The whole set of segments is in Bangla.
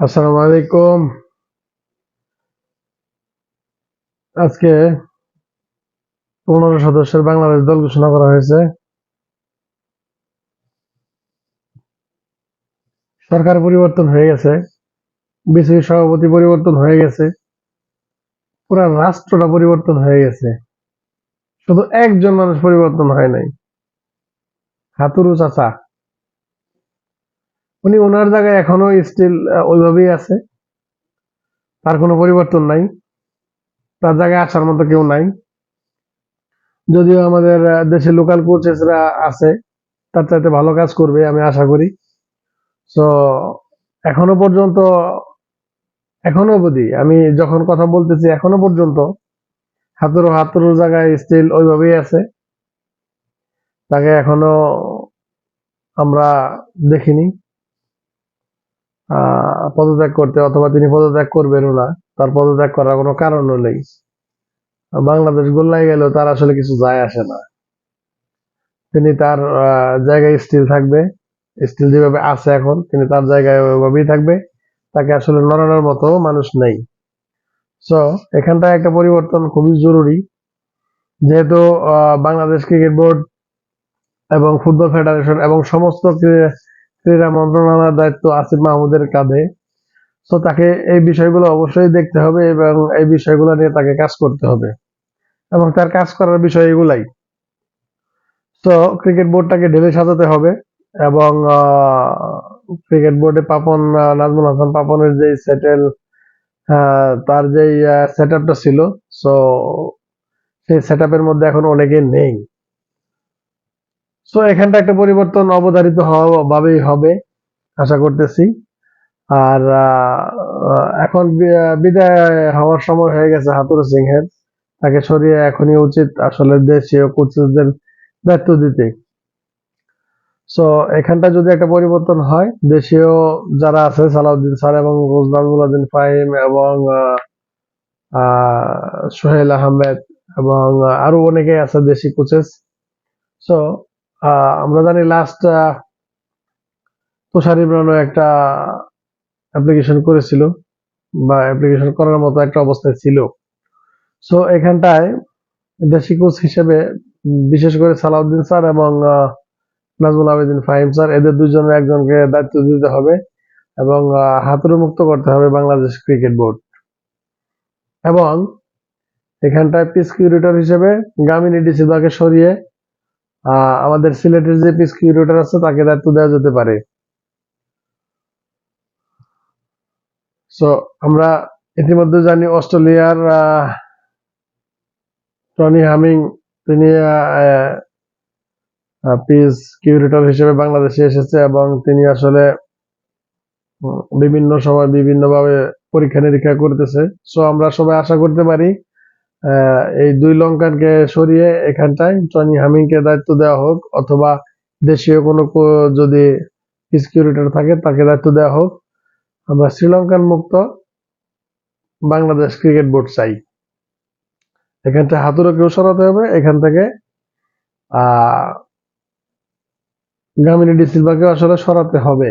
আসসালামু আলাইকুম। আজকে 15 সদস্যের বাংলাদেশ দল ঘোষণা করা হয়েছে। সরকার পরিবর্তন হয়ে গেছে, বিসিবি সভাপতি পরিবর্তন হয়ে গেছে, পুরা রাষ্ট্রটা পরিবর্তন হয়ে গেছে। শুধু একজন মানুষ পরিবর্তন হয় নাই, হাতুরু চাচা। উনি ওনার জায়গায় এখনো স্টিল ওইভাবেই আছে, তার কোনো পরিবর্তন নাই, তার জায়গায় আসার মতো কেউ নাই। যদিও আমাদের দেশে লোকাল কোচেসরা আছে, তার চাইতে ভালো কাজ করবে আমি আশা করি। তো এখনো পর্যন্ত, এখনো অবধি আমি যখন কথা বলতেছি এখনো পর্যন্ত হাতুড়ো হাতুড়ো জায়গায় স্টিল ওইভাবেই আছে, তাকে এখনো আমরা দেখিনি পদত্যাগ করতে, অথবা তিনি পদত্যাগ করবেনও না। তার পদত্যাগ করার কোনো কারণও নেই। বাংলাদেশ গোল্লায় গেলেও তার আসলে কিছু যায় আসে না। তিনি তার জায়গায় স্টিল থাকবে, স্টিল যেভাবে আছে এখন তিনি তার জায়গায় ওইভাবেই থাকবে। তাকে আসলে নড়ানোর মতো মানুষ নেই। সো এখানটায় একটা পরিবর্তন খুবই জরুরি, যেহেতু বাংলাদেশ ক্রিকেট বোর্ড এবং ফুটবল ফেডারেশন এবং সমস্ত ক্রীড়া মন্ত্রণালয়ের দায়িত্ব আসিফ মাহমুদের কাঁধে। তো তাকে এই বিষয়গুলো অবশ্যই দেখতে হবে এবং এই বিষয়গুলো নিয়ে তাকে কাজ করতে হবে, এবং তার কাজ করার বিষয় এগুলাই। তো ক্রিকেট বোর্ডটাকে ঢেলে সাজাতে হবে, এবং ক্রিকেট বোর্ডে পাপন, নাজমুল হাসান পাপনের যে তার যে সেট আপটা ছিল, সো সেই সেট আপের মধ্যে এখন অনেকে নেই। সো এখানটা একটা পরিবর্তন অবধারিত ভাবেই হবে আশা করতেছি। আর এখন বিদায় হওয়ার সময় হয়ে গেছে হাতুড়ু সিংহের। তাকে সরিয়ে এখনই উচিত আসলে দেশীয় কোচেসদের দায়িত্ব দিতে। সো এখানটা যদি একটা পরিবর্তন হয়, দেশীয় যারা আছে সালাউদ্দিন স্যার এবং নাজমুল ফাহিম এবং সোহেল আহমেদ এবং আরো অনেকে আছে দেশি কোচেস। সো আমরা জানি লাস্ট তুষার ইমরানও একটা অ্যাপ্লিকেশন করেছিল, বা অ্যাপ্লিকেশন করার মতো একটা অবস্থায় ছিল। সো এখানটায় দেশি কোচ হিসেবে বিশেষ করে সালাউদ্দিন স্যার এবং নাজমুল আবেদিন ফাহিম স্যার, এদের দুজনের একজনকে দায়িত্ব দিতে হবে এবং হাতুড়ি মুক্ত করতে হবে বাংলাদেশ ক্রিকেট বোর্ড। এবং এখানটায় পিস কিউরেটর হিসেবে গামিনী ডিসিলভাকে সরিয়ে আমাদের সিলেটের যে পিস কিউরেটর আছে তাকে দায়িত্ব দেওয়া যেতে পারে। সো আমরা ইতিমধ্যে জানি অস্ট্রেলিয়ার টনি হামিং, তিনি পিস কিউরেটর হিসেবে বাংলাদেশে এসেছে এবং তিনি আসলে বিভিন্ন সময় বিভিন্নভাবে পরীক্ষা নিরীক্ষা করতেছে। সো আমরা সবাই আশা করতে পারি এই দুই লঙ্কানকে সরিয়ে এখানটায় টনি হামিংকে দায়িত্ব দেওয়া হোক, অথবা দেশীয় কোনো যদি সিকিউরিটি থাকে তাকে দায়িত্ব দেওয়া হোক। আমরা শ্রীলঙ্কান মুক্ত বাংলাদেশ ক্রিকেট বোর্ড চাই। এখানটা হাতুড়েকেও সরাতে হবে, এখান থেকে গামিনী ডিসিলভাকে আসলে সরাতে হবে।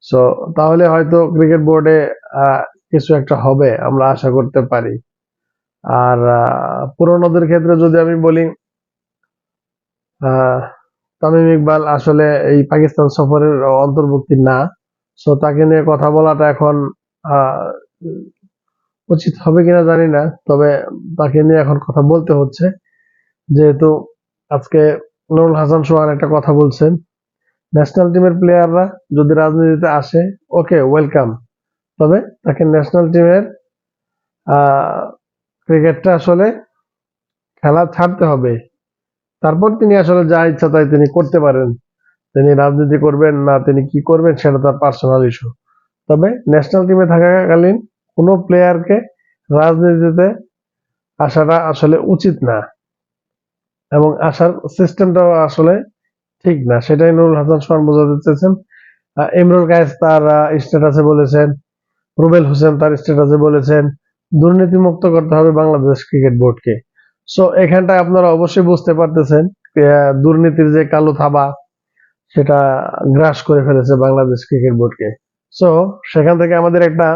সো তাহলে হয়তো ক্রিকেট বোর্ডে কিছু একটা হবে, আমরা আশা করতে পারি। আর পুরনোদের ক্ষেত্রে যদি আমি বলি, তামিম ইকবাল আসলে এই পাকিস্তান সফরের অন্তর্ভুক্তি না। সো তাকে নিয়ে কথা বলাটা এখন উচিত হবে কিনা জানি না, তবে তাকে নিয়ে এখন কথা বলতে হচ্ছে, যেহেতু আজকে নুরুল হাসান সোহান একটা কথা বলছেন, ন্যাশনাল টিমের প্লেয়াররা যদি রাজনীতিতে আসে ওকে ওয়েলকাম, তবে তাকে ন্যাশনাল টিমের ক্রিকেটটা আসলে খেলা ছাড়তে হবে, তারপর তিনি আসলে যা ইচ্ছা তাই তিনি করতে পারেন। তিনি রাজনীতি করবেন না তিনি কি করবেন সেটা তার পার্সোনাল ইস্যু। তবে ন্যাশনাল টিমে থাকাকালীন কোনো প্লেয়ারকে রাজনীতিতে আসাটা আসলে উচিত না, এবং আসার সিস্টেমটাও আসলে ঠিক না, সেটাই নুরুল হাসান সোহান বোঝাতে চেয়েছেন। ইমরুল কায়েস তার স্ট্যাটাসে বলেছেন, রুবেল হোসেন তার স্ট্যাটাসে বলেছেন, দুর্নীতি মুক্ত করতে হবে বাংলাদেশ ক্রিকেট বোর্ডকে। সো এখানটায় আপনারা অবশ্যই বুঝতে পারতেছেন দুর্নীতির যে কালো থাবা সেটা গ্রাস করে ফেলেছে বাংলাদেশ ক্রিকেট বোর্ডকে। সো সেখান থেকে আমাদের একটা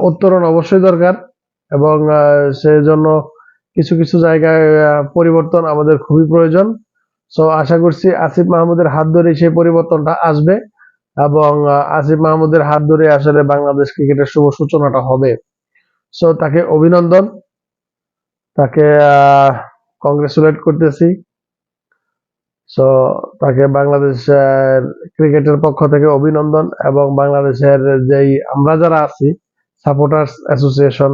উত্তরণ অবশ্যই দরকার, এবং সেজন্য কিছু কিছু জায়গায় পরিবর্তন আমাদের খুবই প্রয়োজন। সো আশা করছি আসিফ মাহমুদের হাত ধরে সেই পরিবর্তনটা আসবে, এবং আসিফ মাহমুদের হাত ধরে আসলে বাংলাদেশ ক্রিকেটের শুভ সূচনাটা হবে। সো তাকে অভিনন্দন, তাকে কংগ্রেচুলেট করতেছি। সো তাকে বাংলাদেশ ক্রিকেটের পক্ষ থেকে অভিনন্দন, এবং বাংলাদেশের যেই আমরা যারা আছি সাপোর্টার্স অ্যাসোসিয়েশন,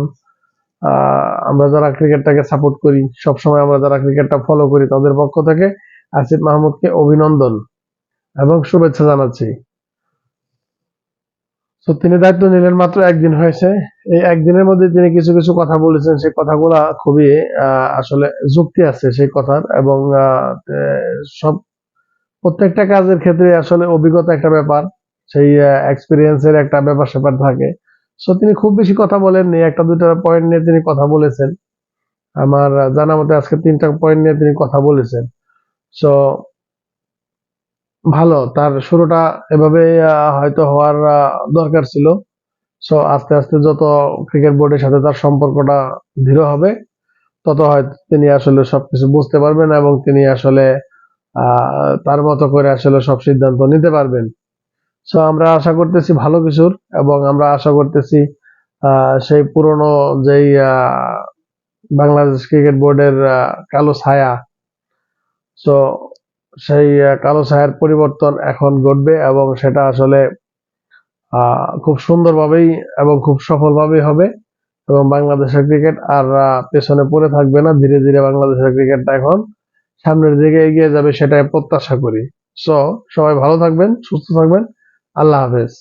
আমরা যারা ক্রিকেটটাকে সাপোর্ট করি, সবসময় আমরা যারা ক্রিকেটটা ফলো করি, তাদের পক্ষ থেকে আসিফ মাহমুদকে অভিনন্দন এবং শুভেচ্ছা জানাচ্ছি। তো তিনি দায়িত্ব নিলেন মাত্র একদিন হয়েছে। এই একদিনের মধ্যে তিনি কিছু কিছু কথা বলেছেন, সেই কথাগুলা খুবই আসলে যুক্তি আছে সেই কথার, এবং সব প্রত্যেকটা কাজের ক্ষেত্রে আসলে অভিজ্ঞতা একটা ব্যাপার, সেই এক্সপিরিয়েন্সের একটা ব্যাপার স্যাপার থাকে। সো তিনি খুব বেশি কথা বলেননি, একটা দুটা পয়েন্ট নিয়ে তিনি কথা বলেছেন। আমার জানা মতে আজকে 3টা পয়েন্ট নিয়ে তিনি কথা বলেছেন। সো ভালো, তার শুরুটা এভাবে হয়তো হওয়ার দরকার ছিল। সো আস্তে আস্তে যত ক্রিকেট বোর্ডের সাথে তার সম্পর্কটা দৃঢ় হবে, তত হয়তো তিনি আসলে সবকিছু বুঝতে পারবেন, এবং তিনি আসলে তার মতো করে আসলে সব সিদ্ধান্ত নিতে পারবেন। সো আমরা আশা করতেছি ভালো কিছুর, এবং আমরা আশা করতেছি সেই পুরনো যেই বাংলাদেশ ক্রিকেট বোর্ডের কালো ছায়া, সো সেই কালো ছায়ার পরিবর্তন এখন ঘটবে, এবং সেটা আসলে খুব সুন্দরভাবেই এবং খুব সফলভাবেই হবে, এবং বাংলাদেশের ক্রিকেট আর পেছনে পড়ে থাকবে না। ধীরে ধীরে বাংলাদেশের ক্রিকেটটা এখন সামনের দিকে এগিয়ে যাবে, সেটাই প্রত্যাশা করি। সো সবাই ভালো থাকবেন, সুস্থ থাকবেন। আল্লাহ হাফেজ।